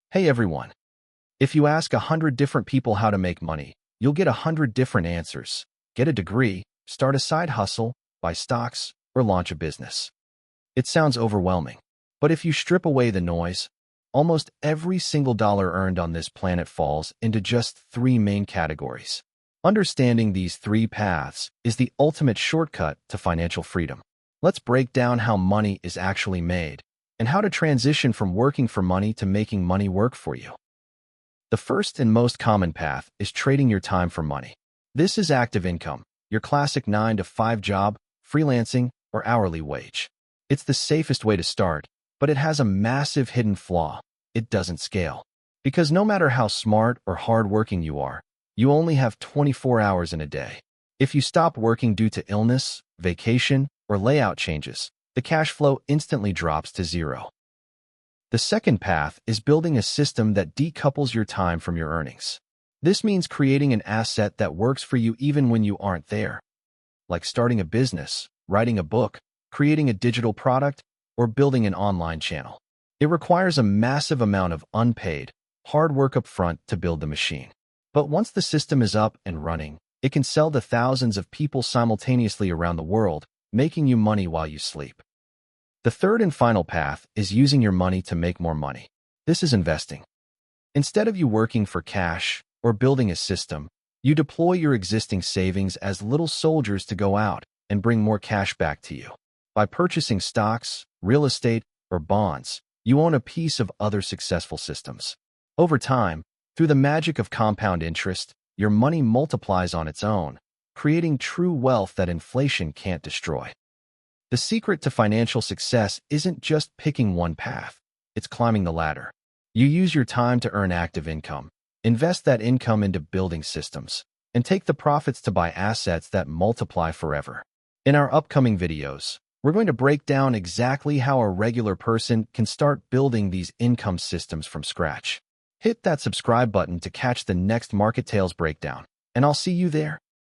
Hey everyone. If you ask 100 different people how to make money, you'll get 100 different answers. Get a degree, start a side hustle, buy stocks, or launch a business. It sounds overwhelming. But if you strip away the noise, almost every single dollar earned on this planet falls into just three main categories. Understanding these three paths is the ultimate shortcut to financial freedom. Let's break down how money is actually made and how to transition from working for money to making money work for you. The first and most common path is trading your time for money. This is active income, your classic 9-to-5 job, freelancing, or hourly wage. It's the safest way to start, but it has a massive hidden flaw. It doesn't scale. Because no matter how smart or hardworking you are, you only have 24 hours in a day. If you stop working due to illness, vacation, or layout changes, the cash flow instantly drops to zero. The second path is building a system that decouples your time from your earnings. This means creating an asset that works for you even when you aren't there. Like starting a business, writing a book, creating a digital product, or building an online channel. It requires a massive amount of unpaid, hard work up front to build the machine. But once the system is up and running, it can sell to thousands of people simultaneously around the world, making you money while you sleep. The third and final path is using your money to make more money. This is investing. Instead of you working for cash or building a system, you deploy your existing savings as little soldiers to go out and bring more cash back to you. By purchasing stocks, real estate, or bonds, you own a piece of other successful systems. Over time, through the magic of compound interest, your money multiplies on its own, creating true wealth that inflation can't destroy. The secret to financial success isn't just picking one path, it's climbing the ladder. You use your time to earn active income, invest that income into building systems, and take the profits to buy assets that multiply forever. In our upcoming videos, we're going to break down exactly how a regular person can start building these income systems from scratch. Hit that subscribe button to catch the next MarketTales breakdown, and I'll see you there.